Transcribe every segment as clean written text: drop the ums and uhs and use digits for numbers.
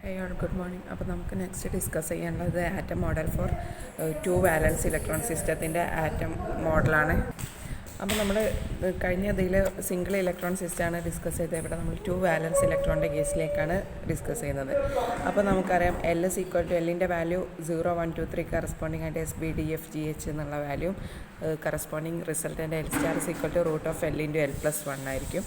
Hey all, good morning. അപ്പോൾ നമുക്ക് next discuss ചെയ്യാനുള്ളത് atom model for 2 valence electron സിസ്റ്റത്തിൻ്റെ ആറ്റം മോഡലാണ്. അപ്പോൾ നമ്മൾ കഴിഞ്ഞ ഇതിൽ സിംഗിൾ ഇലക്ട്രോൺ സിസ്റ്റമാണ് ഡിസ്കസ് ചെയ്തത്. ഇവിടെ നമ്മൾ 2 വാലൻസ് ഇലക്ട്രോണിൻ്റെ കേസിലേക്കാണ് ഡിസ്കസ് ചെയ്യുന്നത്. അപ്പോൾ നമുക്കറിയാം L is equal to Lൻ്റെ വാല്യൂ 0, 1, 2, 3 കറസ്പോണ്ടിങ് ആയിട്ട് SBDFGH എന്നുള്ള വാല്യൂ കറസ്പോണ്ടിങ് റിസൾട്ടൻ്റെ L star is equal to root of L into L+1 ആയിരിക്കും.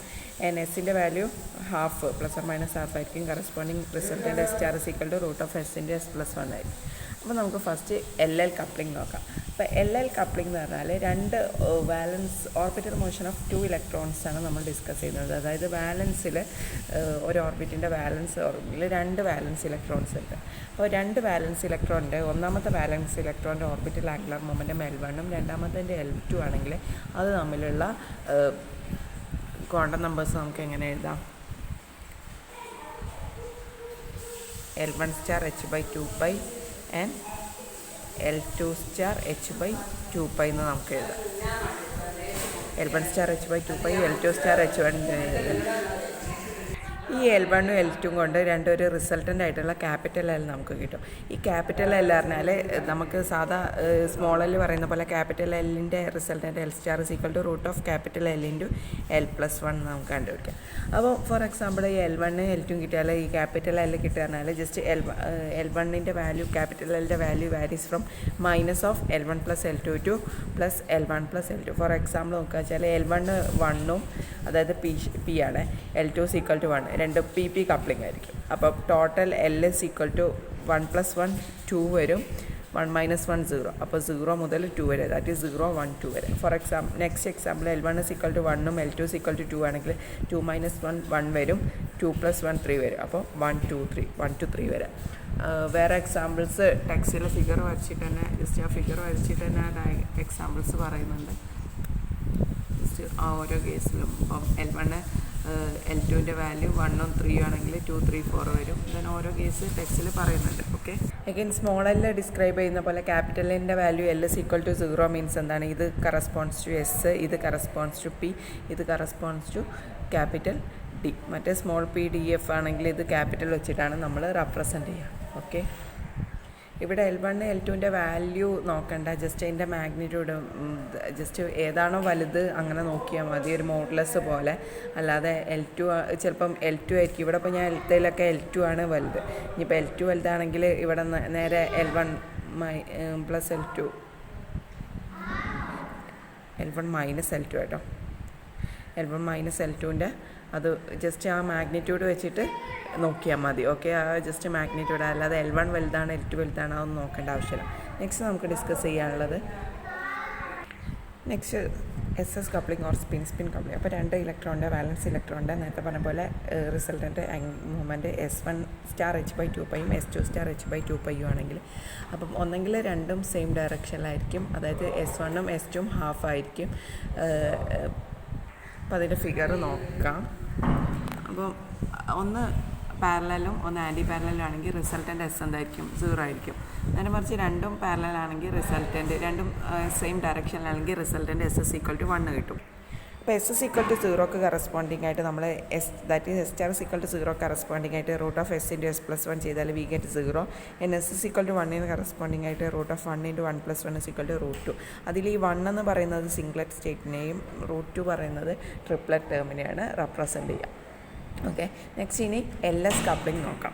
എസിൻ്റെ value half plus or minus half ആയിരിക്കും. കറസ്പോണ്ടിങ് റിസൾട്ടൻ്റെ S star is equal to root of S into S+1 ആയിരിക്കും. അപ്പോൾ നമുക്ക് ഫസ്റ്റ് LL കപ്ലിംഗ് നോക്കാം. അപ്പോൾ LL കപ്ലിംഗ് എന്ന് പറഞ്ഞാൽ രണ്ട് വാലൻസ് ഓർബിറ്റൽ മോഷൻ ഓഫ് 2 ഇലക്ട്രോൺസാണ് നമ്മൾ ഡിസ്കസ് ചെയ്യുന്നത്. അതായത് വാലൻസിൽ ഒരു ഓർബിറ്റിൻ്റെ വാലൻസ് ഓർബിറ്റിൽ 2 വാലൻസ് ഇലക്ട്രോൺസ് ഉണ്ട്. അപ്പോൾ 2 വാലൻസ് ഇലക്ട്രോണിൻ്റെ ഒന്നാമത്തെ വാലൻസ് ഇലക്ട്രോണിൻ്റെ ഓർബിറ്റൽ ആംഗുലർ മൊമെൻറ്റം L1 രണ്ടാമത്തെ L2 ആണെങ്കിൽ അത് തമ്മിലുള്ള ക്വാണ്ടം നമ്പേഴ്സ് നമുക്ക് എങ്ങനെ എഴുതാം? L1 star h/2π and L2 star h/2π എന്ന് നമുക്ക് എഴുതാം. L1 star h/2π, L2 star h1. ഈ L1 L2 കൊണ്ട് രണ്ടൊരു റിസൾട്ടൻ്റ് ആയിട്ടുള്ള ക്യാപിറ്റൽ L നമുക്ക് കിട്ടും. ഈ ക്യാപിറ്റൽ L പറഞ്ഞാൽ നമുക്ക് സാധാ സ്മോൾ L പറയുന്ന പോലെ ക്യാപിറ്റൽ Lൻ്റെ resultant L star is equal to root of capital L into L+1 നമുക്ക് കണ്ടുപിടിക്കാം. അപ്പോൾ ഫോർ എക്സാമ്പിൾ ഈ L1 L2 കിട്ടിയാൽ ഈ ക്യാപിറ്റൽ L കിട്ടുക പറഞ്ഞാൽ ജസ്റ്റ് L1ൻ്റെ വാല്യൂ ക്യാപിറ്റൽ Lൻ്റെ value varies from minus of L1 + L2 to plus L1 + L2. For example നോക്കുക വെച്ചാൽ L1 1 അതായത് പി ആണ്, L2 is equal to 1 രണ്ട് PP കപ്ലിംഗ് ആയിരിക്കും. അപ്പോൾ total L is equal to 1 + 1 2 വരും, 1 - 1 0. അപ്പോൾ 0 മുതൽ 2 വരെ, ദാറ്റ് ഈസ് 0 1 2 വരെ. For example next example L1 is equal to 1 L2 is equal to 2 ആണെങ്കിൽ 2 - 1 1 വരും, 2 + 1 3 വരും. അപ്പോൾ 1 2 3 1 to 3 വരെ. വേറെ എക്സാമ്പിൾസ് ടെക്സ്റ്റിലെ ഫിഗർ വരച്ചിട്ട് തന്നെ ജസ്റ്റ് ആ ഫിഗർ വരച്ചിട്ട് തന്നെ എക്സാമ്പിൾസ് പറയുന്നുണ്ട് ജസ്റ്റ് ആ ഓരോ കേസിലും. അപ്പം L1 L2ൻ്റെ വാല്യൂ 1 3 ആണെങ്കിൽ 2 3 4 വരും. ദെൻ ഓരോ കേസ് ടെക്സ്റ്റിൽ പറയുന്നുണ്ട്. Okay, again small L describe ചെയ്യുന്ന പോലെ ക്യാപിറ്റൽ Lൻ്റെ value L is equal to 0 means എന്താണ്? ഇത് കറസ്പോണ്ട്സ് ടു S, ഇത് കറസ്പോണ്ട്സ് ടു P, ഇത് കറസ്പോണ്ട്സ് ടു ക്യാപിറ്റൽ D. മറ്റേ സ്മോൾ PDF ആണെങ്കിൽ ഇത് ക്യാപിറ്റൽ വെച്ചിട്ടാണ് നമ്മൾ റെപ്രസെൻ്റ് ചെയ്യുക. ഓക്കെ, ഇവിടെ L1 L2ൻ്റെ വാല്യൂ നോക്കണ്ട, ജസ്റ്റ് അതിൻ്റെ മാഗ്നിറ്റ്യൂഡ് ജസ്റ്റ് ഏതാണോ വലുത് അങ്ങനെ നോക്കിയാൽ മതി, ഒരു മോഡുലസ് പോലെ. അല്ലാതെ L2 ചിലപ്പം L2 ആയിരിക്കും. ഇവിടെ ഇപ്പോൾ ഞാൻ Lത്തിലൊക്കെ L2 ആണ് വലുത്. ഇനിയിപ്പോൾ L2 വലുതാണെങ്കിൽ ഇവിടെ നേരെ L1 + L2 L1 - L2 കേട്ടോ. L1 - L2ൻ്റെ അത് ജസ്റ്റ് ആ മാഗ്നിറ്റ്യൂഡ് വെച്ചിട്ട് നോക്കിയാൽ മതി. ഓക്കെ, ആ ജസ്റ്റ് മാഗ്നിറ്റ്യൂഡ്, അല്ലാതെ L1 വലുതാണ് L2 വലുതാണ് അതൊന്നും നോക്കേണ്ട ആവശ്യമില്ല. നെക്സ്റ്റ് നമുക്ക് ഡിസ്കസ് ചെയ്യാനുള്ളത് next SS coupling or spin coupling. അപ്പോൾ 2 ഇലക്ട്രോണിൻ്റെ വാലൻസ് ഇലക്ട്രോണിൻ്റെ നേരത്തെ പറഞ്ഞ പോലെ റിസൾട്ടൻ്റെ movement S1 star h/2π S2 star h/2π ആണെങ്കിൽ അപ്പം ഒന്നെങ്കിൽ രണ്ടും സെയിം ഡയറക്ഷനിലായിരിക്കും, അതായത് S1 S2 ഹാഫ് ആയിരിക്കും. അപ്പോൾ അതിൻ്റെ ഫിഗർ നോക്കാം. അപ്പോൾ ഒന്ന് പാരലലും ഒന്ന് ആൻറ്റി പാരലലും ആണെങ്കിൽ റിസൾട്ടൻ്റ് S എന്തായിരിക്കും? 0 ആയിരിക്കും. നേരെ മറിച്ച് രണ്ടും പാരലലാണെങ്കിൽ റിസൾട്ടൻ്റ് രണ്ടും സെയിം ഡയറക്ഷനിലാണെങ്കിൽ resultant S is equal to 1 കിട്ടും. അപ്പോൾ S is equal to 0ക്ക് കറസ്പോണ്ടിങ് ആയിട്ട് നമ്മൾ that is S star is equal to 0 corresponding ആയിട്ട് root of S into S+1 ചെയ്താൽ we get 0. S is equal to 1ന് കറസ്പോണ്ടിങ് ആയിട്ട് root of 1 into 1 + 1 is equal to √2. അതിൽ ഈ 1 എന്ന് പറയുന്നത് സിംഗ്ലറ്റ് സ്റ്റേറ്റിനെയും √2 പറയുന്നത് ട്രിപ്ലറ്റ് ടേമിനെയാണ് റെപ്രസെൻ്റ് ചെയ്യുക. ഓക്കെ, നെക്സ്റ്റ് ഇനി LS കപ്ലിംഗ് നോക്കാം.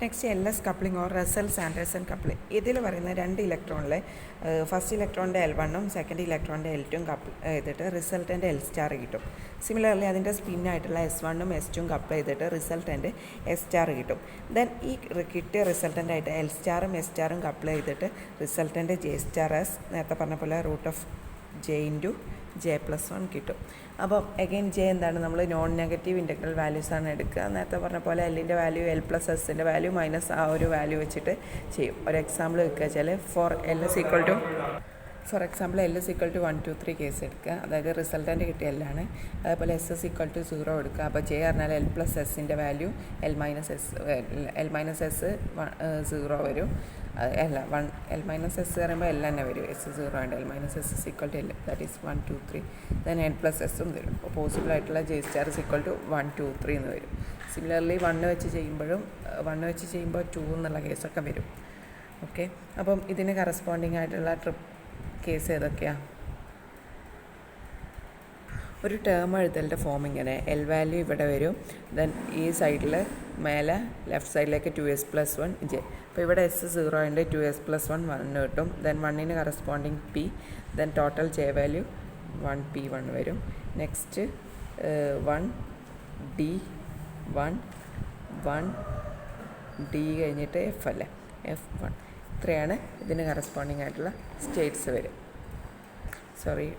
Next LS coupling or Russell Sanderson coupling. ഇതിൽ പറയുന്ന 2 ഇലക്ട്രോണിലെ ഫസ്റ്റ് ഇലക്ട്രോണിൻ്റെ L1 സെക്കൻഡ് ഇലക്ട്രോണിൻ്റെ L2 കപ്പിൾ ചെയ്തിട്ട് റിസൾട്ടൻ്റെ L സ്റ്റാർ കിട്ടും. സിമിലർലി അതിൻ്റെ സ്പിന്നായിട്ടുള്ള S1 S2 കപ്പിൾ ചെയ്തിട്ട് റിസൾട്ടൻ്റെ S സ്റ്റാർ കിട്ടും. ദെൻ ഈ കിട്ടിയ റിസൾട്ടൻ്റായിട്ട് L സ്റ്റാറും S സ്റ്റാറും കപ്പിൾ ചെയ്തിട്ട് റിസൾട്ടൻ്റെ J സ്റ്റാർ നേരത്തെ പറഞ്ഞ പോലെ root of J into J+1 കിട്ടും. അപ്പം അഗെയിൻ J എന്താണ്? നമ്മൾ നോൺ നെഗറ്റീവ് ഇൻ്റഗ്രൽ വാല്യൂസാണ് എടുക്കുക. നേരത്തെ പറഞ്ഞ പോലെ Lൻ്റെ വാല്യൂ L + Sൻ്റെ വാല്യൂ മൈനസ് ആ ഒരു വാല്യൂ വെച്ചിട്ട് ചെയ്യും. ഒരു എക്സാമ്പിൾ വെക്കുക വെച്ചാൽ L is equal to 1 2 3 case എടുക്കുക. അതായത് റിസൾട്ടൻ്റ് കിട്ടിയ L ആണ്. അതേപോലെ S is equal to 0 എടുക്കുക. അപ്പോൾ J പറഞ്ഞാൽ L + Sൻ്റെ വാല്യൂ L - S 0 വരും. അല്ല L - S പറയുമ്പോൾ L തന്നെ വരും. S 0 and L - S is equal to L, that is 1 2 3. Then L + S വരും. അപ്പോൾ പോസിബിൾ ആയിട്ടുള്ള J star is equal to 1 2 3 എന്ന് വരും. സിമിലർലി 1 വെച്ച് ചെയ്യുമ്പോൾ 2 എന്നുള്ള കേസൊക്കെ വരും. ഓക്കെ, അപ്പം ഇതിന് കറസ്പോണ്ടിങ് ആയിട്ടുള്ള കേസ് ഏതൊക്കെയാണ്? ഒരു ടേം എഴുതലിൻ്റെ ഫോം ഇങ്ങനെ, എൽ വാല്യൂ ഇവിടെ വരും, ദെൻ ഈ സൈഡിൽ മേലെ ലെഫ്റ്റ് സൈഡിലേക്ക് 2s+1 j. അപ്പോൾ ഇവിടെ എസ് 0 ഉണ്ട്, 2s+1 1 കിട്ടും. ദെൻ 1ന് corresponding P, then total J value 1p1 വരും. നെക്സ്റ്റ് 1d 1d കഴിഞ്ഞിട്ട് എഫ് അല്ലേ, f1. ഇത്രയാണ് ഇതിന് കറസ്പോണ്ടിങ് ആയിട്ടുള്ള സ്റ്റേറ്റ്സ് വരും.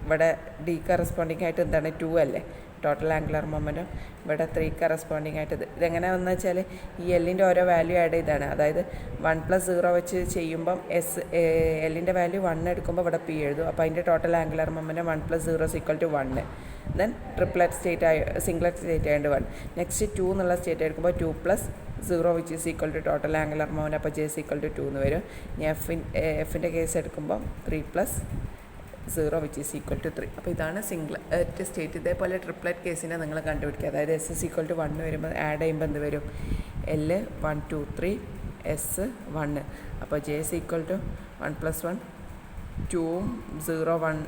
ഇവിടെ ഡി കറസ്പോണ്ടിങ് ആയിട്ട് എന്താണ് 2 അല്ലേ ടോട്ടൽ ആംഗുലർ മൊമെൻറ്റം. ഇവിടെ 3 കറസ്പോണ്ടിങ് ആയിട്ട് ഇതെങ്ങനെ വന്നു വെച്ചാൽ ഈ എല്ലിൻ്റെ ഓരോ വാല്യൂ ആഡ് ചെയ്താണ്. അതായത് 1+0 വെച്ച് ചെയ്യുമ്പം എല്ലിൻ്റെ വാല്യൂ 1 എടുക്കുമ്പോൾ ഇവിടെ പി എഴുതും. അപ്പോൾ അതിൻ്റെ total angular momentum 1+0 = 1. Then triplet state singlet state ആയതുകൊണ്ട് 1. നെക്സ്റ്റ് 2 എന്നുള്ള സ്റ്റേറ്റ് എടുക്കുമ്പോൾ 2+0 which is equal to total angular momentum. അപ്പോൾ j = 2 എന്ന് വരും. ഇനി എഫിൻ്റെ കേസ് എടുക്കുമ്പോൾ 3+0 which is equal to 3. അപ്പോൾ ഇതാണ് സിംഗ്ലറ്റ് സ്റ്റേറ്റ്. ഇതേപോലെ ട്രിപ്ലറ്റ് കേസിനെ നിങ്ങൾ കണ്ടുപിടിക്കുക. അതായത് s = 1 വരുമ്പോൾ ആഡ് ചെയ്യുമ്പോൾ എന്ത് വരും? L 1 2 3 s 1. അപ്പോൾ j = 1+1 2 0 1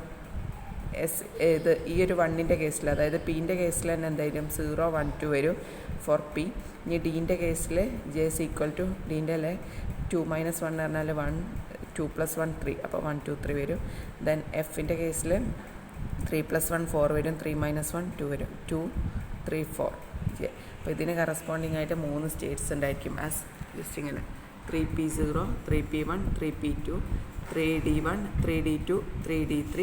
എസ് ഇത് ഈ ഒരു 1ൻ്റെ കേസിൽ, അതായത് പിൻ്റെ കേസിൽ തന്നെ എന്തായാലും 0 1 2 വരും ഫോർ പി. ഇനി ഡീൻ്റെ കേസിൽ j = ഡീൻ്റെ അല്ലേ 2 - 1 പറഞ്ഞാൽ 1 2 + 1 3. അപ്പോൾ 1 2 3 വരും. ദെൻ എഫിൻ്റെ കേസിൽ 3 + 1 4 വരും, 3 - 1 2 വരും, 2 3 4 j. അപ്പോൾ ഇതിന് കറസ്പോണ്ടിങ് ആയിട്ട് 3 സ്റ്റേറ്റ്സ് ഉണ്ടായിരിക്കും. ആസ് ജസ്റ്റ് ഇങ്ങനെ 3p0 3p1 3p2 3d1 3d2 3d3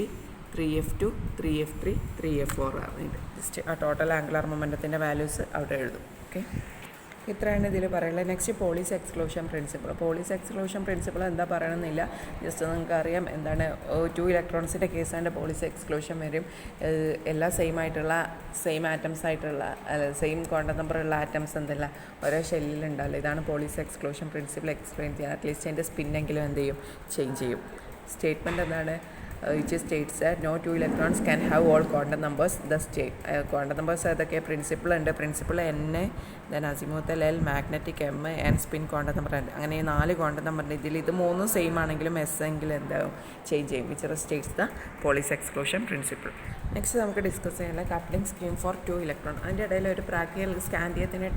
3f2 3f3 3f4 ആണ്. ജസ്റ്റ് ആ ടോട്ടൽ ആംഗുലർ മൊമെൻറ്റത്തിൻ്റെ വാല്യൂസ് അവിടെ എഴുതും. ഓക്കെ, ഇത്രയാണ് ഇതിൽ പറയുള്ളത്. Next Pauli's exclusion principle. Pauli's exclusion principle എന്താ പറയണമെന്നില്ല, ജസ്റ്റ് നിങ്ങൾക്ക് അറിയാം എന്താണ്. 2 ഇലക്ട്രോൺസിൻ്റെ കേസാണ്ട് പോളീസ് എക്സ്ക്ലൂഷൻ വരും. എല്ലാം സെയിം ആറ്റംസ് ആയിട്ടുള്ള സെയിം ക്വാണ്ടം നമ്പർ ഉള്ള ആറ്റംസ് എന്തല്ല ഓരോ ഷെല്ലിലുണ്ടല്ലോ. ഇതാണ് പോളീസ് എക്സ്ക്ലൂഷൻ പ്രിൻസിപ്പിൾ എക്സ്പ്ലെയിൻ ചെയ്യാൻ. അറ്റ്ലീസ്റ്റ് അതിൻ്റെ സ്പിന്നെങ്കിലും എന്ത് ചെയ്യും, ചേഞ്ച് ചെയ്യും. സ്റ്റേറ്റ്മെൻറ്റ് എന്താണ്? which states that no 2 electrons can have all quantum numbers. The state quantum numbers ഏതൊക്കെ? പ്രിൻസിപ്പിൾ ഉണ്ട്, principle n, then azimuthal L, magnetic M, and spin quantum number ഉണ്ട്. അങ്ങനെ 4 ക്വാണ്ടം നമ്പറിൻ്റെ ഇതിൽ ഇത് 3 സെയിം ആണെങ്കിലും എസ് എങ്കിലും എന്താവും, ചേഞ്ച് ചെയ്യും. Which States the Pauli's exclusion principle. Next നമുക്ക് ഡിസ്കസ് ചെയ്യാനുള്ള കപ്ലിംഗ് സ്കീം ഫോർ 2 ഇലക്ട്രോൺ. അതിൻ്റെ ഇടയിൽ ഒരു പ്രാക്ടിക്കൽ സ്കാൻഡിയത്തിൻ്റെ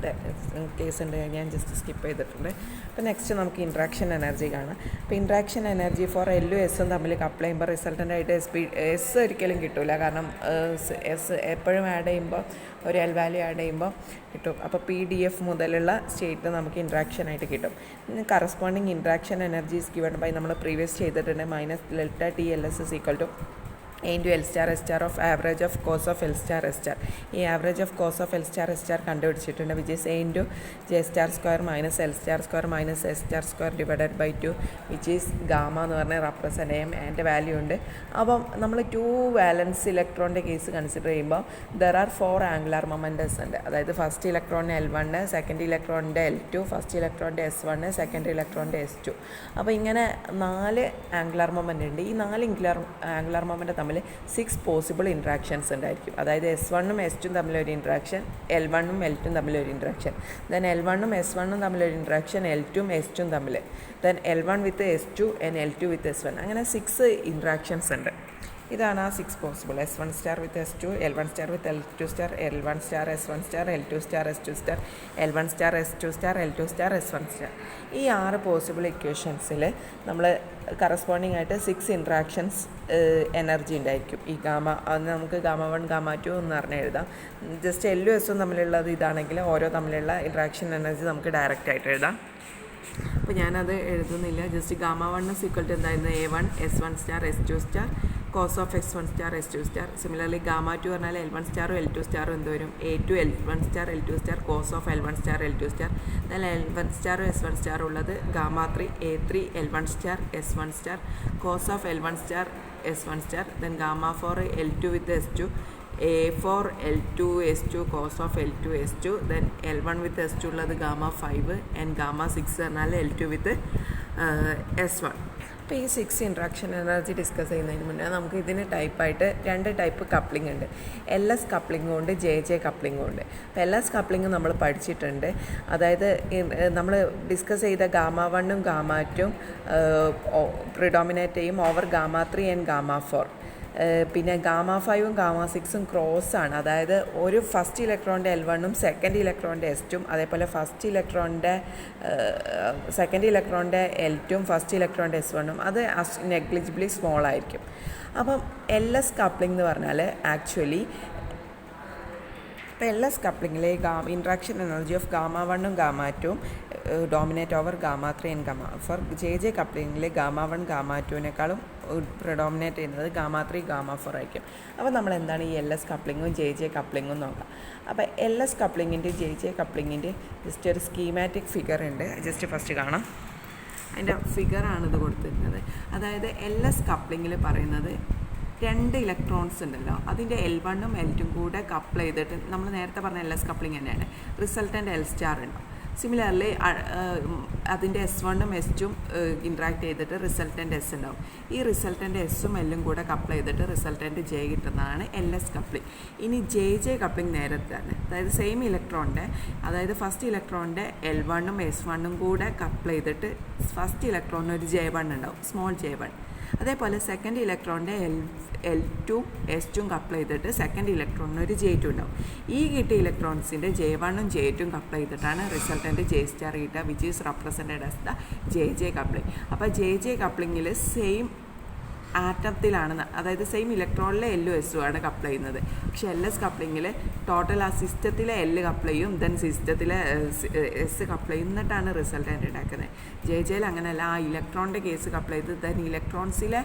കേസ് ഉണ്ട്, ഞാൻ ജസ്റ്റ് സ്കിപ്പ് ചെയ്തിട്ടുണ്ട്. അപ്പോൾ നെക്സ്റ്റ് നമുക്ക് ഇൻട്രാക്ഷൻ എനർജി കാണാം. അപ്പോൾ ഇൻട്രാക്ഷൻ എനർജി ഫോർ എല്ലും എസും തമ്മിൽ കപ്പിൾ ചെയ്യുമ്പോൾ റിസൾട്ടൻ്റായിട്ട് എസ് ഒരിക്കലും കിട്ടില്ല. കാരണം എസ് എപ്പോഴും ആഡ് ചെയ്യുമ്പോൾ ഒരു എൽ വാല്യൂ ആഡ് ചെയ്യുമ്പോൾ കിട്ടും. അപ്പോൾ PDF മുതലുള്ള സ്റ്റേറ്റ് നമുക്ക് ഇൻട്രാക്ഷൻ ആയിട്ട് കിട്ടും. Corresponding interaction energy is given by നമ്മൾ പ്രീവിയസ് ചെയ്തിട്ടുണ്ട് -delta TLS = A into L star S star of average of cos of L star S star. ഈ average of cos of L star S star കണ്ടുപിടിച്ചിട്ടുണ്ട്. Which is A into J star square minus L star square minus S star square divided by 2 which is gamma എന്ന് പറഞ്ഞാൽ represent ചെയ്യും. അതിൻ്റെ value ഉണ്ട്. അപ്പം നമ്മൾ 2 valence ഇലക്ട്രോണിൻ്റെ case consider ചെയ്യുമ്പോൾ ദർ ആർ 4 ആംഗുലാർ മൊമെൻറ്റസ് ഉണ്ട്. അതായത് ഫസ്റ്റ് ഇലക്ട്രോണിന് L1, സെക്കൻഡ് ഇലക്ട്രോണിൻ്റെ L2, ഫസ്റ്റ് ഇലക്ട്രോണിൻ്റെ S1, സെക്കൻഡ് ഇലക്ട്രോണിൻ്റെ S2. അപ്പോൾ ഇങ്ങനെ 4 ആംഗുലാർ മൊമെൻ്റ് ഉണ്ട്. ഈ 4 ആംഗുലാർ മൊമെൻ്റ് തമ്മിൽ 6 പോസിബിൾ ഇൻട്രാക്ഷൻസ് ഉണ്ടായിരിക്കും. അതായത് S1ഉം S2ഉം തമ്മിലൊരു ഇൻട്രാക്ഷൻ, L1ഉം L2ഉം തമ്മിലൊരു ഇൻട്രാക്ഷൻ, ദെൻ L1ഉം S1ഉം തമ്മിലൊരു ഇൻട്രാക്ഷൻ, L2ഉം S2ഉം തമ്മിൽ, then L1 with S2 and L2 with S1. അങ്ങനെ 6 ഇൻട്രാക്ഷൻസ് ഉണ്ട്. ഇതാണ് ആ 6 possible. S1 star with S2, L1 star with L2 star, L1 star S1 star, L2 star S2 star, L1 star S2 star, L2 star S1 star. ഈ 6 possible ഇക്വേഷൻസിൽ നമ്മൾ corresponding ആയിട്ട് 6 interactions energy ഉണ്ടായിരിക്കും. ഈ gamma അത് നമുക്ക് γ1 γ2 എന്ന് പറഞ്ഞ് എഴുതാം. ജസ്റ്റ് L ഉം S ഉം തമ്മിലുള്ളത് ഇതാണെങ്കിൽ ഓരോ തമ്മിലുള്ള ഇൻട്രാക്ഷൻ എനർജി നമുക്ക് ഡയറക്റ്റ് ആയിട്ട് എഴുതാം. അപ്പോൾ ഞാനത് എഴുതുന്നില്ല. ജസ്റ്റ് γ1 = എന്തായിരുന്നു? A1 S1 star S2 star cos of x1 star S2 star. Similarly γ2 പറഞ്ഞാൽ L1 സ്റ്റാറും L2 സ്റ്റാറും എന്ത് വരും? A2 L1 star L2 star cos of L1 star L2 star. എന്നാൽ L1 സ്റ്റാറും S1 സ്റ്റാർ ഉള്ളത് γ3 A3 L1 star S1 star cos of L1 star S1 star. Then γ4 L2 with S2 A4 L2 S2 cos of L2 S2. Then L1 with S2 ഉള്ളത് γ5 and γ6 പറഞ്ഞാൽ L2 വിത്ത് S1. അപ്പോൾ ഈ 6 interaction energy discuss ചെയ്യുന്നതിന് മുന്നേ നമുക്ക് ഇതിന് ടൈപ്പായിട്ട് 2 type coupling ഉണ്ട്. LS കപ്ലിംഗും ഉണ്ട്, JJ കപ്ലിംഗും ഉണ്ട്. അപ്പോൾ LS കപ്ലിംഗ് നമ്മൾ പഠിച്ചിട്ടുണ്ട്. അതായത് നമ്മൾ ഡിസ്കസ് ചെയ്ത γ1ഉം γ2ഉം പ്രിഡോമിനേറ്റ് ചെയ്യും ഓവർ γ3 ആൻഡ് γ4. പിന്നെ γ5ഉം γ6ഉം ക്രോസാണ്. അതായത് ഒരു ഫസ്റ്റ് ഇലക്ട്രോണിൻ്റെ L1ഉം സെക്കൻഡ് ഇലക്ട്രോണിൻ്റെ S2ഉം അതേപോലെ സെക്കൻഡ് ഇലക്ട്രോണിൻ്റെ L2ഉം ഫസ്റ്റ് ഇലക്ട്രോണിൻ്റെ S1ഉം അത് നെഗ്ലിജിബിളി സ്മോൾ ആയിരിക്കും. അപ്പം LS കപ്ലിംഗ് എന്ന് പറഞ്ഞാൽ ആക്ച്വലി ഇപ്പോൾ LS കപ്ലിങ്ങിൽ ഇൻട്രാക്ഷൻ എനർജി ഓഫ് γ1ഉം γ2ഉം ഡോമിനേറ്റ് ഓവർ γ3 ആൻഡ് γ4. JJ കപ്ലിങ്ങിൽ γ1 γ2വിനേക്കാളും പ്രിഡോമിനേറ്റ് ചെയ്യുന്നത് γ3 γ4 ആയിരിക്കും. അപ്പോൾ നമ്മൾ എന്താണ് ഈ LS കപ്ലിങ്ങും JJ കപ്ലിങ്ങും നോക്കാം. അപ്പോൾ LS കപ്ലിങ്ങിൻ്റെ JJ കപ്ലിങ്ങിൻ്റെ ജസ്റ്റ് ഒരു സ്കീമാറ്റിക് ഫിഗർ ഉണ്ട്, ജസ്റ്റ് ഫസ്റ്റ് കാണാം. അതിൻ്റെ ഫിഗറാണ് ഇത് കൊടുത്തിരുന്നത്. അതായത് LS കപ്ലിങ്ങിൽ പറയുന്നത് 2 ഇലക്ട്രോൺസ് ഉണ്ടല്ലോ, അതിൻ്റെ L1ഉം L2ഉം കൂടെ കപ്പിൾ ചെയ്തിട്ട് നമ്മൾ നേരത്തെ പറഞ്ഞ LS കപ്ലിംഗ് തന്നെയാണ്. റിസൾട്ടൻ്റ് L സ്റ്റാർ ഉണ്ടാവും. സിമിലർലി അതിൻ്റെ S1ഉം S2ഉം ഇൻട്രാക്ട് ചെയ്തിട്ട് റിസൾട്ടൻ്റ് S ഉണ്ടാവും. ഈ റിസൾട്ടൻ്റ് Sഉം Lഉം കൂടെ കപ്പിൾ ചെയ്തിട്ട് റിസൾട്ടൻ്റ് J കിട്ടുന്നതാണ് LS കപ്ലിംഗ്. ഇനി JJ കപ്ലിംഗ് നേരത്താണ്, അതായത് സെയിം ഇലക്ട്രോണിൻ്റെ, അതായത് ഫസ്റ്റ് ഇലക്ട്രോണിൻ്റെ L1ഉം S1ഉം കൂടെ കപ്പിൾ ചെയ്തിട്ട് ഫസ്റ്റ് ഇലക്ട്രോണിന് ഒരു J1 ഉണ്ടാവും, സ്മോൾ J1. അതേപോലെ സെക്കൻഡ് ഇലക്ട്രോണിൻ്റെ L2ഉം S2ഉം കപ്പിൾ ചെയ്തിട്ട് സെക്കൻഡ് ഇലക്ട്രോണിന് ഒരു J2 ഉണ്ടാവും. ഈ കിട്ടിയ ഇലക്ട്രോൺസിൻ്റെ J1ഉം J2ഉം കപ്പിൾ ചെയ്തിട്ടാണ് റിസൾട്ടൻ്റ് J സ്റ്റാർ കിട്ടുക, which is represented as the JJ coupling. അപ്പോൾ JJ കപ്ലിങ്ങിൽ സെയിം ആറ്റത്തിലാണ്, അതായത് സെയിം ഇലക്ട്രോണിലെ Lഉം Sഉം ആണ് കപ്പിൾ ചെയ്യുന്നത്. പക്ഷേ LS കപ്ലിങ്ങിൽ ടോട്ടൽ ആ സിസ്റ്റത്തിലെ L കപ്പിൾ ചെയ്യും, ദെൻ സിസ്റ്റത്തിലെ S കപ്പിൾ ചെയ്യും, എന്നിട്ടാണ് റിസൾട്ടൻ്റ് ഉണ്ടാക്കുന്നത്. JJയിൽ അങ്ങനെയല്ല, ആ ഇലക്ട്രോണിൻ്റെ കേസ് കപ്പിൾ ചെയ്ത് ദെൻ ഇലക്ട്രോൺസിലെ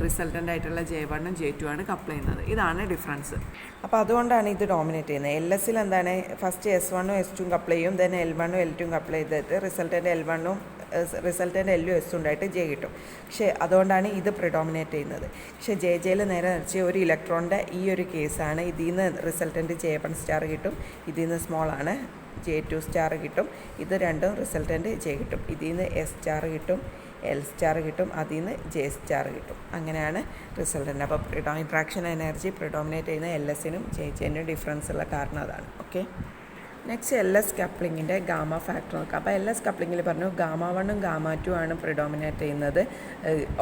റിസൾട്ടൻ്റ് ആയിട്ടുള്ള J1ഉം J2 ആണ് കപ്പിൾ ചെയ്യുന്നത്. ഇതാണ് ഡിഫറൻസ്. അപ്പോൾ അതുകൊണ്ടാണ് ഇത് ഡോമിനേറ്റ് ചെയ്യുന്നത്. LSൽ എന്താണ്, ഫസ്റ്റ് S1ഉം S2ഉം കപ്പിൾ ചെയ്യും, ദെൻ L1ഉം L2ഉം കപ്പിൾ ചെയ്തിട്ട് റിസൾട്ടൻ്റ് L1ഉം റിസൾട്ടൻ്റ് Lഉം Sഉം ഉണ്ടായിട്ട് J കിട്ടും. പക്ഷേ അതുകൊണ്ടാണ് ഇത് പ്രിഡോമിനേറ്റ് ചെയ്യുന്നത്. പക്ഷേ JJയിൽ നേരെ നിറച്ച് ഒരു ഇലക്ട്രോണിൻ്റെ ഈ ഒരു കേസാണ്. ഇതിൽ നിന്ന് റിസൾട്ടൻ്റ് J1 സ്റ്റാർ കിട്ടും, ഇതിൽ നിന്ന് സ്മോളാണ് J2 സ്റ്റാർ കിട്ടും, ഇത് രണ്ടും റിസൾട്ടൻ്റ് J കിട്ടും. ഇതിൽ നിന്ന് S സ്റ്റാർ കിട്ടും, L സ്റ്റാർ കിട്ടും, അതിൽ നിന്ന് J സ്റ്റാർ കിട്ടും. അങ്ങനെയാണ് റിസൾട്ടൻ്റ്. അപ്പോൾ ഇൻട്രാക്ഷൻ എനർജി പ്രിഡോമിനേറ്റ് ചെയ്യുന്ന LSനും JJനും ഡിഫറൻസ് ഉള്ള കാരണം അതാണ്. ഓക്കെ, നെക്സ്റ്റ് LS കപ്ലിങ്ങിൻ്റെ ഗാമ ഫാക്ടർ നോക്കാം. അപ്പോൾ LS കപ്ലിങ്ങിൽ പറഞ്ഞു γ1ഉം γ2 ആണ് പ്രിഡോമിനേറ്റ് ചെയ്യുന്നത്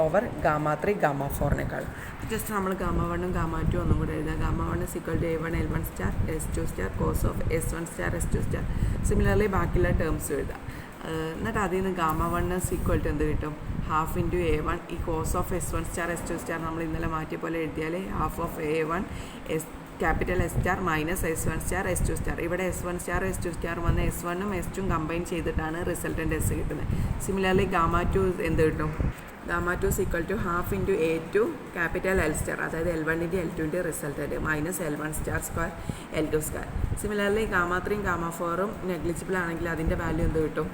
ഓവർ γ3 γ4നേക്കാളും. ജസ്റ്റ് നമ്മൾ γ1ഉം γ2 ഒന്നും കൂടെ എഴുതുക. γ1 = A1 L1 star S2 star cos of S1 star S2 star. Similarly ബാക്കിയുള്ള ടേംസ് എഴുതുക. എന്നിട്ട് അതിൽ നിന്ന് γ1 എന്ത് കിട്ടും, ഹാഫ് ഇൻറ്റു A1 ഈ cos of S1 star S2 star നമ്മൾ ഇന്നലെ മാറ്റിയ പോലെ എഴുതിയാൽ half of A1 capital S star minus S1 star S2 star. ഇവിടെ S1 സ്റ്റാർ S2 സ്റ്റാർ വന്ന് S1ഉം S2ഉം കമ്പൈൻ ചെയ്തിട്ടാണ് റിസൾട്ടൻ്റ് S കിട്ടുന്നത്. സിമിലർലി γ2 എന്ത് കിട്ടും, γ2 = half into A2 capital L star, അതായത് L1ൻ്റെ L2ൻ്റെ resultant minus L1 star square L2 square. Similarly γ3ഉം γ4ഉം നെഗ്ലിജിബിൾ ആണെങ്കിൽ അതിൻ്റെ വാല്യൂ എന്ത് കിട്ടും.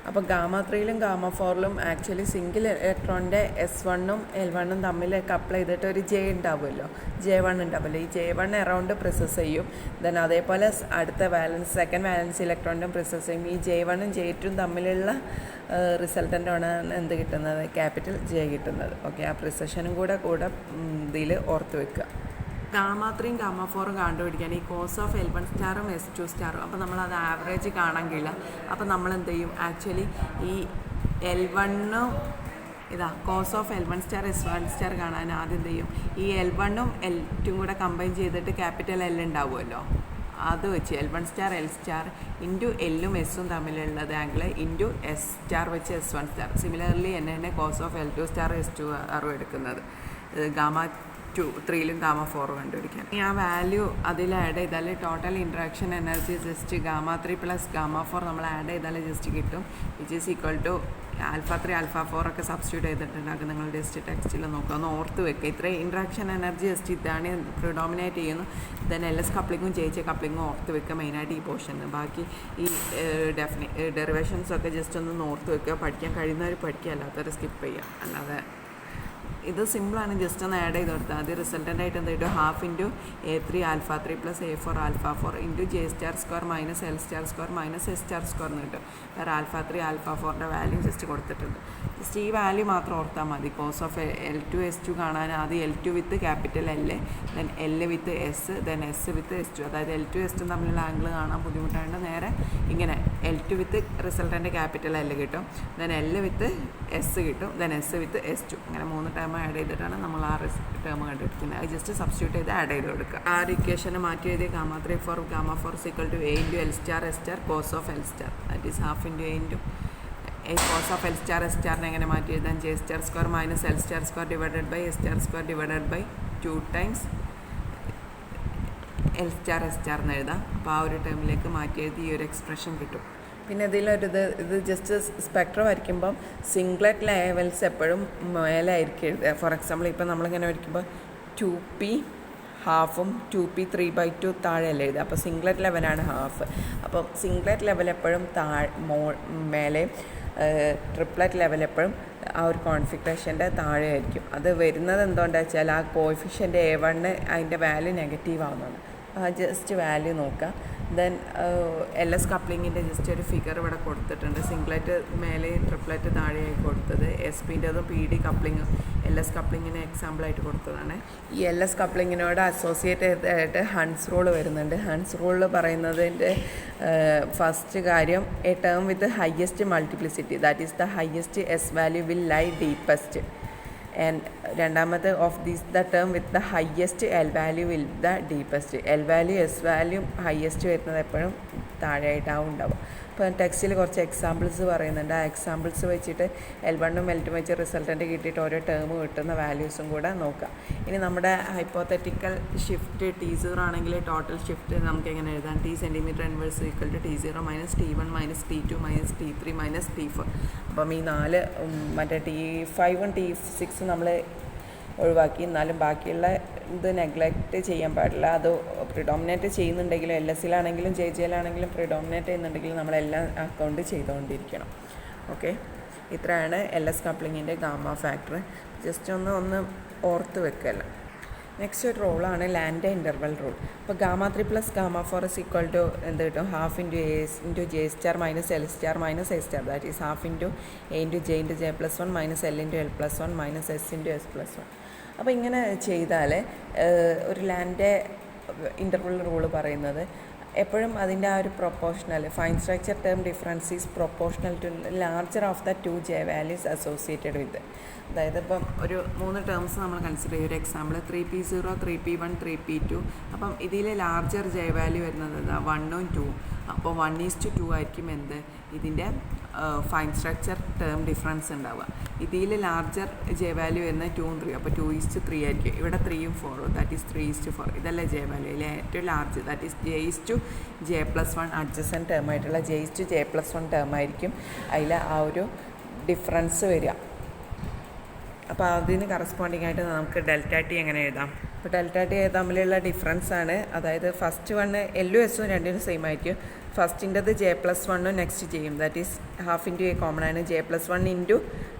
അപ്പോൾ γ3ലും γ4ലും ആക്ച്വലി സിംഗിൾ ഇലക്ട്രോണിൻ്റെ S1ഉം L1ഉം തമ്മിൽ കപ്പിൾ ചെയ്തിട്ട് ഒരു J ഉണ്ടാവുമല്ലോ, J1 ഉണ്ടാവുമല്ലോ. ഈ J1 അറൗണ്ട് പ്രിസസ് ചെയ്യും, ദെൻ അതേപോലെ അടുത്ത സെക്കൻഡ് വാലൻസ് ഇലക്ട്രോണിൻ്റെ പ്രിസസ് ചെയ്യും. ഈ J1ഉം J2ഉം തമ്മിലുള്ള റിസൾട്ടൻ്റാണ് എന്ത് കിട്ടുന്നത്, ക്യാപിറ്റൽ J കിട്ടുന്നത്. ഓക്കെ, ആ പ്രിസഷനും കൂടെ ഇതിൽ ഓർത്ത് വെക്കുക. γ3ഉം γ4ഉം കണ്ടുപിടിക്കാൻ ഈ കോസ് ഓഫ് L1 സ്റ്റാറും S2 സ്റ്റാറും, അപ്പോൾ നമ്മളത് ആവറേജ് കാണാൻ കഴിയില്ല. അപ്പോൾ നമ്മൾ എന്ത് ചെയ്യും, ആക്ച്വലി ഈ L1ഉം cos of L1 star S1 star കാണാൻ ആദ്യം എന്ത് ചെയ്യും, ഈ L1ഉം L2ഉം കൂടെ കമ്പൈൻ ചെയ്തിട്ട് ക്യാപിറ്റൽ L ഉണ്ടാവുമല്ലോ, അത് വെച്ച് L1 star L star into Lഉം Sഉം തമ്മിലുള്ളത് ആംഗിൾ ഇൻറ്റു S സ്റ്റാർ വെച്ച് S1 സ്റ്റാർ. സിമിലർലി തന്നെ cos of L2 star S2 ആറും എടുക്കുന്നത് γ3ലും γ4 കണ്ടുപിടിക്കാൻ. ഈ ആ വാല്യൂ അതിൽ ആഡ് ചെയ്താൽ ടോട്ടൽ ഇൻട്രാക്ഷൻ എനർജി ജസ്റ്റ് γ3 + γ4 നമ്മൾ ആഡ് ചെയ്താൽ ജസ്റ്റ് കിട്ടും, വിച്ച് ഈസ് = α3 α4 ഒക്കെ സബ്സ്റ്റിറ്റ്യൂട്ട് ചെയ്തിട്ടുണ്ടാകും. നിങ്ങൾ ജസ്റ്റ് ടെക്സ്റ്റിൽ നോക്കുക, ഒന്ന് ഓർത്ത് വെക്കുക. ഇത്രയും ഇൻട്രാക്ഷൻ എനർജി ജസ്റ്റ് ഇതാണ് പ്രിഡോമിനേറ്റ് ചെയ്യുന്നു. ദെൻ LS കപ്ലിങ്ങും JJ കപ്ലിങ്ങും ഓർത്ത് വെക്കുക മെയിനായിട്ട് ഈ പോർഷൻ. ബാക്കി ഈ ഡെറിവേഷൻസൊക്കെ ജസ്റ്റ് ഒന്ന് ഓർത്ത് വെക്കുക. പഠിക്കാൻ കഴിയുന്നവർ പഠിക്കുക, അല്ലാത്തവർ സ്കിപ്പ് ചെയ്യുക. അല്ലാതെ ഇത് സിമ്പിളാണ്, ജസ്റ്റ് ഒന്ന് ആഡ് ചെയ്ത് കൊടുത്താൽ അത് റിസൾട്ടൻ്റ് ആയിട്ട് എന്ത് കിട്ടും, half into A3 alpha 3 plus A4 alpha 4 into J*² minus L*² minus S*² എന്ന് കിട്ടും. വേറെ alpha 3 alpha 4ൻ്റെ വാല്യൂ ജസ്റ്റ് കൊടുത്തിട്ടുണ്ട്. ജസ്റ്റ് ഈ വാല്യൂ മാത്രം ഓർത്താൽ മതി. കോസ് ഓഫ് L2 S2 കാണാൻ ആദ്യം L2 വിത്ത് ക്യാപിറ്റൽ L, ദെൻ L വിത്ത് S, ദെൻ S വിത്ത് S2. അതായത് L2 S2 തമ്മിലുള്ള ആംഗിൾ കാണാൻ ബുദ്ധിമുട്ടായതുകൊണ്ട് നേരെ ഇങ്ങനെ L2 വിത്ത് റിസൾട്ടൻ്റെ ക്യാപിറ്റൽ L കിട്ടും, ദെൻ L വിത്ത് S കിട്ടും, ദെൻ S വിത്ത് S2. അങ്ങനെ 3 ടേം ആഡ് ചെയ്തിട്ടാണ് നമ്മൾ ആ ടേം കണ്ടുപിടിക്കുന്നത്. അത് ജസ്റ്റ് സബ്സ്റ്റിറ്റ്യൂട്ട് ചെയ്ത് ആഡ് ചെയ്ത് കൊടുക്കുക. ആ ഒരു ഇക്വേഷനെ മാറ്റി എഴുതിയ Γ3 for Γ4 is equal to A into L star S star cos of L star, that is half into A into A cos of L star S starനെ എങ്ങനെ മാറ്റി എഴുതാൻ, J*² minus L*² divided by S*² divided by 2 times L star S star എന്ന് എഴുതാം. അപ്പോൾ ആ ഒരു ടേമിലേക്ക് മാറ്റി എഴുതി ഈ ഒരു എക്സ്പ്രഷൻ കിട്ടും. പിന്നെ ഇത് ജസ്റ്റ് സ്പെക്ട്രം വരയ്ക്കുമ്പം സിംഗ്ലറ്റ് ലെവൽസ് എപ്പോഴും മേലായിരിക്കും എഴുതുക. ഫോർ എക്സാമ്പിൾ ഇപ്പോൾ നമ്മളിങ്ങനെ വരയ്ക്കുമ്പോൾ 2p ഹാഫും 2p 3/2 താഴെയല്ല എഴുതുക. അപ്പോൾ സിംഗ്ലറ്റ് ലെവലാണ് ഹാഫ്. അപ്പം സിംഗ്ലറ്റ് ലെവൽ എപ്പോഴും മേലെ, ട്രിപ്ലറ്റ് ലെവൽ എപ്പോഴും ആ ഒരു കോൺഫിഗറേഷൻ്റെ താഴെ ആയിരിക്കും. അത് വരുന്നത് എന്തുകൊണ്ടാണെന്ന് വെച്ചാൽ ആ കോഎഫിഷ്യൻ്റ് A1 അതിൻ്റെ വാല്യൂ നെഗറ്റീവ് ആവുന്നതാണ്. ജസ്റ്റ് വാല്യൂ നോക്കാം. ദെൻ LS കപ്ലിങ്ങിൻ്റെ ജസ്റ്റ് ഒരു ഫിഗർ ഇവിടെ കൊടുത്തിട്ടുണ്ട്. സിംഗ്ലറ്റ് മേലെ, ട്രിപ്ലറ്റ് താഴെയായി കൊടുത്തത്. SP-ൻ്റെതും PD കപ്ലിങ്ങും LS കപ്ലിങ്ങിന് എക്സാമ്പിളായിട്ട് കൊടുത്തതാണ്. ഈ LS കപ്ലിങ്ങിനോട് അസോസിയേറ്റ് ആയിട്ട് ഹൺസ് റൂൾ വരുന്നുണ്ട്. ഹൺസ് റൂൾ പറയുന്നതിൻ്റെ ഫസ്റ്റ് കാര്യം, a term with highest multiplicity, that is the highest S value will lie deepest. And രണ്ടാമത് of these the term with the highest L value will the deepest. L value S value highest വരുന്നത് എപ്പോഴും താഴെയായിട്ടാവും ഉണ്ടാവും. അപ്പോൾ ടെക്സ്റ്റിൽ കുറച്ച് examples പറയുന്നുണ്ട്. ആ examples വെച്ചിട്ട് L1ഉം L2 വെച്ച് റിസൾട്ടൻ്റ് കിട്ടിയിട്ട് ഓരോ ടേം കിട്ടുന്ന വാല്യൂസും കൂടെ നോക്കാം. ഇനി നമ്മുടെ ഹൈപ്പോത്തറ്റിക്കൽ ഷിഫ്റ്റ് T0 ആണെങ്കിൽ ടോട്ടൽ ഷിഫ്റ്റ് നമുക്ക് എങ്ങനെ എഴുതാം, T centimetre inverse equal to T0 minus T1 minus T2 minus T3 minus T4. അപ്പം ഈ 4 മറ്റേ T5ഉം T6 നമ്മൾ ഒഴിവാക്കി. എന്നാലും ബാക്കിയുള്ള ഇത് നെഗ്ലക്റ്റ് ചെയ്യാൻ പാടില്ല. അത് പ്രിഡോമിനേറ്റ് ചെയ്യുന്നുണ്ടെങ്കിലും LS-ലാണെങ്കിലും JJ-ലാണെങ്കിലും പ്രിഡോമിനേറ്റ് ചെയ്യുന്നുണ്ടെങ്കിലും നമ്മളെല്ലാം അക്കൗണ്ട് ചെയ്തുകൊണ്ടിരിക്കണം. ഓക്കെ, ഇത്രയാണ് LS കപ്ലിങ്ങിൻ്റെ ഗാമ ഫാക്ടർ. ജസ്റ്റ് ഒന്ന് ഓർത്ത് വെക്കല്ല. നെക്സ്റ്റ് ഒരു റൂളാണ് ലാൻഡെ ഇൻ്റർവൽ റൂൾ. അപ്പോൾ Γ3 പ്ലസ് Γ4 ഇസ് ഈക്വൽ ടു എന്ത് കിട്ടും, half into A into J* minus L* minus A*, that is half into A into J into J+1 minus L into L+1 minus S into S+1. അപ്പോൾ ഇങ്ങനെ ചെയ്താൽ ഒരു Landa interval rule പറയുന്നത് എപ്പോഴും അതിൻ്റെ ആ ഒരു proportional fine structure term difference is proportional to larger of the 2 J values associated with. അതായത് ഇപ്പം ഒരു 3 ടേംസ് നമ്മൾ കൺസിഡർ ചെയ്യും. ഒരു എക്സാമ്പിൾ 3p0, 3p1, 3p2. അപ്പം ഇതിൽ ലാർജർ J വാല്യൂ വരുന്നത് 1ഉം 2ഉം. അപ്പോൾ 1:2 ആയിരിക്കും എന്ത് ഇതിൻ്റെ ഫൈൻ സ്ട്രക്ചർ ടേം ഡിഫറൻസ് ഉണ്ടാവുക. ഇതിൽ ലാർജർ J വാല്യൂ വരുന്നത് 2ഉം 3, അപ്പോൾ 2:3 ആയിരിക്കും. ഇവിടെ 3ഉം 4ഉം, ദാറ്റ് ഈസ് 3:4. ഇതല്ലേ J വാല്യൂ, ഇതിൽ ഏറ്റവും large that is J:1 adjacent term ആയിട്ടുള്ള J:1 ടേം ആയിരിക്കും അതിൽ ആ ഒരു ഡിഫറൻസ് വരിക. അപ്പോൾ അതിന് കറസ്പോണ്ടിങ് ആയിട്ട് നമുക്ക് ΔT എങ്ങനെ എഴുതാം. അപ്പോൾ ΔT തമ്മിലുള്ള ഡിഫറൻസ് ആണ്. അതായത് ഫസ്റ്റ് വണ്ണ് L-ഉം S-ഉം രണ്ടിനും സെയിം ആയിരിക്കും. ഫസ്റ്റിൻ്റെത് J+1ഉം നെക്സ്റ്റ് ചെയ്യും, that is half into A common ആണ്. J+1 ഇൻറ്റു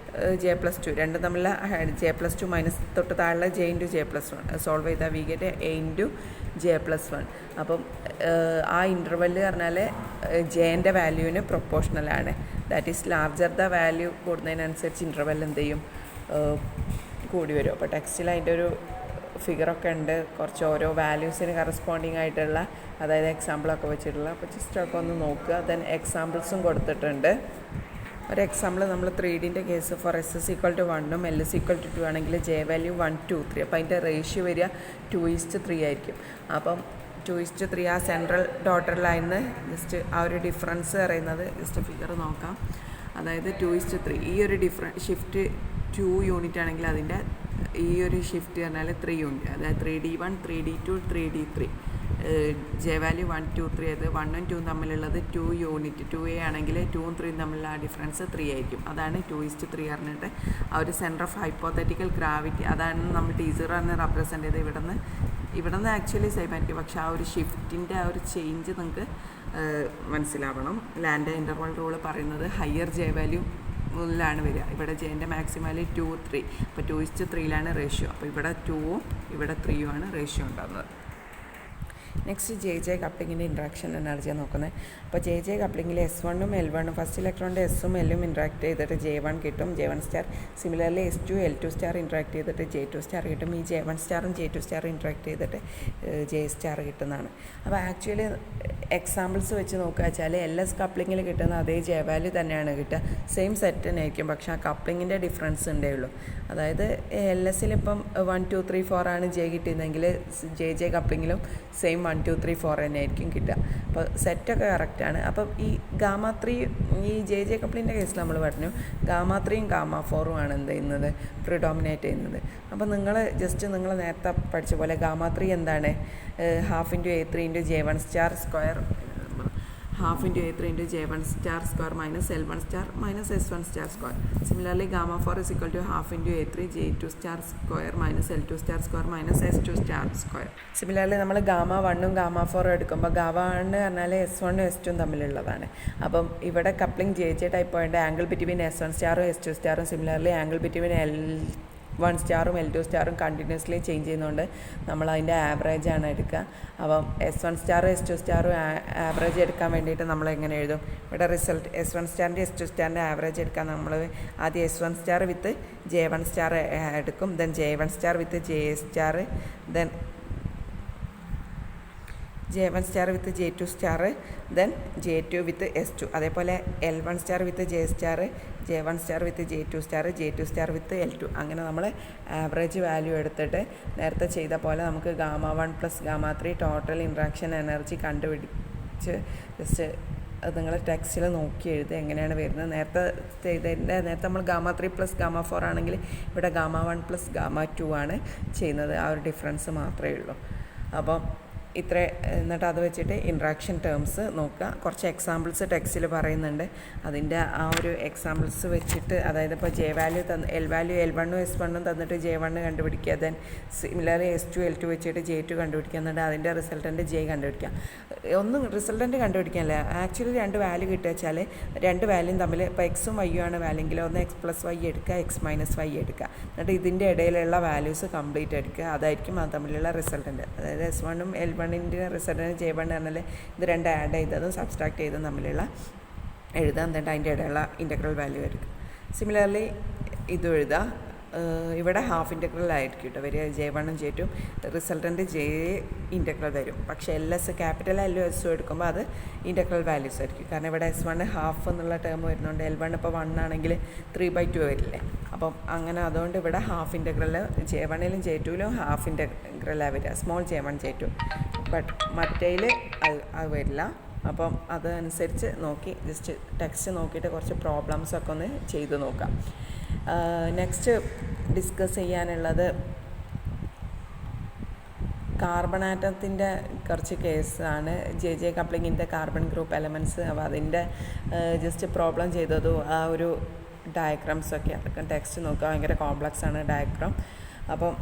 J+2 രണ്ടും തമ്മിലുള്ള J+2 മൈനസ് തൊട്ട് താഴെ J ഇൻറ്റു J+1 സോൾവ് ചെയ്താൽ we get A into J+1. അപ്പം ആ ഇൻ്റർവെല്ല് പറഞ്ഞാൽ Jൻ്റെ വാല്യൂവിന് പ്രൊപ്പോർഷണലാണ്. That is larger the value കൂടുന്നതിനനുസരിച്ച് ഇൻ്റർവെൽ എന്ത് ചെയ്യും, കൂടി വരും. അപ്പോൾ ടെക്സ്റ്റിൽ അതിൻ്റെ ഒരു ഫിഗറൊക്കെ ഉണ്ട്, കുറച്ച് ഓരോ വാല്യൂസിന് കറസ്പോണ്ടിങ് ആയിട്ടുള്ള, അതായത് എക്സാമ്പിളൊക്കെ വെച്ചിട്ടുള്ള. അപ്പോൾ ജസ്റ്റൊക്കെ ഒന്ന് നോക്കുക. ദെൻ എക്സാമ്പിൾസും കൊടുത്തിട്ടുണ്ട്. ഒരു എക്സാമ്പിൾ നമ്മൾ 3Dൻ്റെ case for S is equal to 1ഉം L is equal to 2 ആണെങ്കിൽ J വാല്യൂ 1, 2, 3. അപ്പോൾ അതിൻ്റെ റേഷ്യോ വരിക 2:3 ആയിരിക്കും. അപ്പം 2:3 ആ സെൻട്രൽ ഡോട്ടർ ലൈനിന്ന് ജസ്റ്റ് ആ ഒരു ഡിഫറൻസ് പറയുന്നത് ജസ്റ്റ് ഫിഗർ നോക്കാം. അതായത് 2:3 ഈ ഒരു ഷിഫ്റ്റ് 2 യൂണിറ്റ് ആണെങ്കിൽ അതിൻ്റെ ഈ ഒരു ഷിഫ്റ്റ് പറഞ്ഞാൽ 3 യൂണിറ്റ്, അതായത് 3D1, 3D2, 3D3. J value 1, 2, 3 അത് 1ഉം 2ഉം തമ്മിലുള്ളത് 2 യൂണിറ്റ്. 2A ആണെങ്കിൽ 2ഉം 3ഉം തമ്മിലുള്ള ആ ഡിഫറൻസ് 3 ആയിരിക്കും. അതാണ് 2:3 പറഞ്ഞിട്ട് ആ ഒരു സെൻറ്റർ ഓഫ് ഹൈപ്പോത്തറ്റിക്കൽ ഗ്രാവിറ്റി, അതാണ് നമ്മൾ T0 എന്ന് റെപ്രസെൻ്റ് ചെയ്ത്. ഇവിടുന്ന് ആക്ച്വലി സെയിം ആയിരിക്കും, പക്ഷേ ആ ഒരു ഷിഫ്റ്റിൻ്റെ ആ ഒരു ചേഞ്ച് നിങ്ങൾക്ക് മനസ്സിലാവണം. ലാൻഡെ ഇൻ്റർവൽ റൂൾ പറയുന്നത് ഹയർ J വാല്യൂ മുതലാണ് വരിക. ഇവിടെ ജെൻ്റെ മാക്സിമലി 2, 3. അപ്പോൾ 2:3 റേഷ്യോ. അപ്പോൾ ഇവിടെ 2ഉം ഇവിടെ 3ഉമാണ് റേഷ്യോ ഉണ്ടാകുന്നത്. നെക്സ്റ്റ് ജെ കപ്ലിങ്ങിൻ്റെ ഇൻട്രാക്ഷൻ എനർജിയാണ് നോക്കുന്നത്. അപ്പോൾ ജെ കപ്ലിങ്ങിൽ S1ഉം L1ഉം ഫസ്റ്റ് ഇലക്ട്രോണിൻ്റെ എസും എല്ലും ഇൻട്രാക്ട് ചെയ്തിട്ട് J1 കിട്ടും, J1 star. Similarly S2 L2 star interact ചെയ്തിട്ട് J2 സ്റ്റാർ കിട്ടും. ഈ J1 സ്റ്റാറും J2 സ്റ്റാറും ഇൻട്രാക്ട് ചെയ്തിട്ട് J സ്റ്റാർ കിട്ടുന്നതാണ്. അപ്പോൾ ആക്ച്വലി എക്സാമ്പിൾസ് വെച്ച് നോക്കുക വെച്ചാൽ LS കപ്ലിങ്ങിൽ കിട്ടുന്ന അതേ J വാല്യൂ തന്നെയാണ് കിട്ടുക, സെയിം സെറ്റ് തന്നെ ആയിരിക്കും. പക്ഷേ ആ കപ്ലിങ്ങിൻ്റെ ഡിഫറൻസ് ഉണ്ടേ ഉള്ളൂ. അതായത് LSലിപ്പം 1, 2, 3, 4 ആണ് J കിട്ടുന്നതെങ്കിൽ J കപ്ലിങ്ങിലും സെയിം 1, 2, 3, 4 തന്നെ ആയിരിക്കും കിട്ടുക. അപ്പോൾ സെറ്റൊക്കെ കറക്റ്റാണ്. അപ്പം ഈ ഗാമ3 ഈ J കപ്ലിങ്ങിൻ്റെ കേസിൽ നമ്മൾ പറഞ്ഞു ഗാമ3യും ഗാമ4ഉം ആണ് എന്ത് ചെയ്യുന്നത്, പ്രിഡോമിനേറ്റ് ചെയ്യുന്നത്. അപ്പോൾ നിങ്ങൾ നേരത്തെ പഠിച്ച പോലെ ഗാമ3 എന്താണ്, ½ × A3 × J1 star square, ½ × A3 × J1 star square minus L1 star minus S1 star square. Similarly ഗാമ4 = ½ × A3 J2 star square minus L2 star square minus S2 star square. Similarly നമ്മൾ ഗാമ1ഉം ഗാമ4ഉം എടുക്കുമ്പോൾ ഗാമ1 പറഞ്ഞാൽ S1ഉം S2ഉം തമ്മിലുള്ളതാണ്. അപ്പം ഇവിടെ കപ്ലിംഗ് J ടൈപ്പ് പോയിട്ട് angle between S1 സ്റ്റാറും S2 സ്റ്റാറും, സിമിലർലി ആംഗിൾ ബിറ്റ്വീൻ L1 സ്റ്റാറും L2 സ്റ്റാറും കണ്ടിന്യൂസ്ലി ചേഞ്ച് ചെയ്യുന്നതുകൊണ്ട് നമ്മൾ അതിൻ്റെ ആവറേജാണ് എടുക്കുക. അപ്പം S1 സ്റ്റാറും S2 സ്റ്റാറും ആവറേജ് എടുക്കാൻ വേണ്ടിയിട്ട് നമ്മൾ എങ്ങനെ എഴുതും, ഇവിടെ റിസൾട്ട് S1 സ്റ്റാറിൻ്റെ S2 സ്റ്റാറിൻ്റെ ആവറേജ് എടുക്കാൻ നമ്മൾ ആദ്യം S1 star with J1 star എടുക്കും, then J1 star with J star, then J1 star with J2 star, then J2 with S2. അതേപോലെ L1 star with J star, J1 star with J2 star, J2 star with L2. അങ്ങനെ നമ്മൾ average value എടുത്തിട്ട് നേരത്തെ ചെയ്ത പോലെ നമുക്ക് ഗാമ1 + ഗാമ3 total interaction energy കണ്ടുപിടിച്ച് just അത് നിങ്ങൾ ടെക്സ്റ്റിൽ നോക്കി എഴുതുക എങ്ങനെയാണ് വരുന്നത്. നേരത്തെ നമ്മൾ ഗാമ3 + ഗാമ4 ആണെങ്കിൽ ഇവിടെ ഗാമ1 + ഗാമ2 ആണ് ചെയ്യുന്നത്. ആ ഒരു ഡിഫറൻസ് മാത്രമേ ഉള്ളൂ. അപ്പം എന്നിട്ട് അത് വെച്ചിട്ട് ഇൻട്രാക്ഷൻ ടേംസ് നോക്കുക. കുറച്ച് എക്സാമ്പിൾസ് ടെക്സ്റ്റിൽ പറയുന്നുണ്ട്. അതിൻ്റെ ആ ഒരു എക്സാമ്പിൾസ് വെച്ചിട്ട്, അതായത് ഇപ്പോൾ J വാല്യൂ L വാല്യൂ L1ഉം S1ഉം തന്നിട്ട് J1 കണ്ടുപിടിക്കുക, ദെൻ സിമിലർലി S2 L2 വെച്ചിട്ട് J2 കണ്ടുപിടിക്കുക, എന്നിട്ട് അതിൻ്റെ റിസൾട്ടൻ്റ് J കണ്ടുപിടിക്കുക. ഒന്നും റിസൾട്ടൻ്റ് കണ്ടുപിടിക്കാനല്ല, ആക്ച്വലി 2 വാല്യൂ കിട്ടുക വെച്ചാൽ 2 വാല്യൂം തമ്മിൽ ഇപ്പോൾ X ഉം Y ആണ് വാല്യൂങ്കിൽ ഒന്ന് X + Y എടുക്കുക, X - Y എടുക്കുക, എന്നിട്ട് ഇതിൻ്റെ ഇടയിലുള്ള വാല്യൂസ് കംപ്ലീറ്റ് എടുക്കുക. അതായിരിക്കും അത് തമ്മിലുള്ള റിസൾട്ടൻ്റ്. അതായത് S1ഉം L1ൻ്റെ റിസൾട്ടിന് J1 പറഞ്ഞാൽ ഇത് 2 ആഡ് ചെയ്തതും സബ്സ്ട്രാക്ട് ചെയ്തതും തമ്മിലുള്ള എഴുതാം, എന്നിട്ട് അതിൻ്റെ ഇടയിലുള്ള ഇൻ്റഗ്രൽ വാല്യൂ എടുക്കുക. സിമിലർലി ഇതും എഴുതുക. ഇവിടെ ഹാഫ് ഇൻ്റഗ്രൽ ആയിരിക്കും കേട്ടോ വരിക. J1ഉം J2 റിസൾട്ടൻ്റ് J ഇൻ്റഗ്രൽ വരും. പക്ഷേ LS ക്യാപിറ്റൽ L S എടുക്കുമ്പോൾ അത് ഇൻ്റഗ്രൽ വാല്യൂസ് ആയിരിക്കും. കാരണം ഇവിടെ S1 ഹാഫ് എന്നുള്ള ടേം വരുന്നുണ്ട്. L1 ഇപ്പോൾ 1 ആണെങ്കിൽ 3/2 വരില്ലേ. അപ്പം അങ്ങനെ അതുകൊണ്ട് ഇവിടെ ഹാഫ് ഇൻ്റഗ്രൽ J1ലും J2ലും ഹാഫ് ഇൻ്റഗ്രലാണ് വരിക, സ്മോൾ J1 J2. ബട്ട് മറ്റേതിൽ അത് വരില്ല. അപ്പം അതനുസരിച്ച് നോക്കി ജസ്റ്റ് ടെക്സ്റ്റ് നോക്കിയിട്ട് കുറച്ച് പ്രോബ്ലംസൊക്കെ ഒന്ന് ചെയ്ത് നോക്കാം. നെക്സ്റ്റ് ഡിസ്കസ് ചെയ്യാനുള്ളത് കാർബൺ ആറ്റത്തിൻ്റെ കുറച്ച് കേസാണ്. J കപ്ലിങ്ങിൻ്റെ കാർബൺ ഗ്രൂപ്പ് എലമെൻറ്റ്സ്. അപ്പോൾ അതിൻ്റെ ജസ്റ്റ് പ്രോബ്ലം ചെയ്തതും ആ ഒരു ഡയഗ്രാംസൊക്കെ, അതൊക്കെ ടെക്സ്റ്റ് നോക്കുക. ഭയങ്കര കോംപ്ലക്സ് ആണ് ഡയഗ്രാം. അപ്പം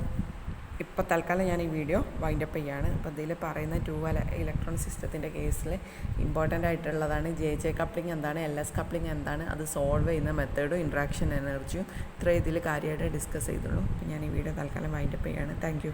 ഇപ്പോൾ തൽക്കാലം ഞാൻ ഈ വീഡിയോ വൈൻഡപ്പ് ചെയ്യുകയാണ്. അപ്പോൾ ഇതിൽ പറയുന്ന 2 ഇലക്ട്രോൺ സിസ്റ്റത്തിൻ്റെ കേസിൽ ഇമ്പോർട്ടൻ്റ് ആയിട്ടുള്ളതാണ് J കപ്ലിംഗ് എന്താണ്, LS കപ്ലിംഗ് എന്താണ്, അത് സോൾവ് ചെയ്യുന്ന മെത്തേഡും ഇൻട്രാക്ഷൻ എനർജിയും ഇത്രയും ഇതിൽ കാര്യമായിട്ട് ഡിസ്കസ് ചെയ്തുള്ളൂ. അപ്പോൾ ഞാൻ ഈ വീഡിയോ തൽക്കാലം വൈൻഡപ്പ് ചെയ്യുകയാണ്. Thank you.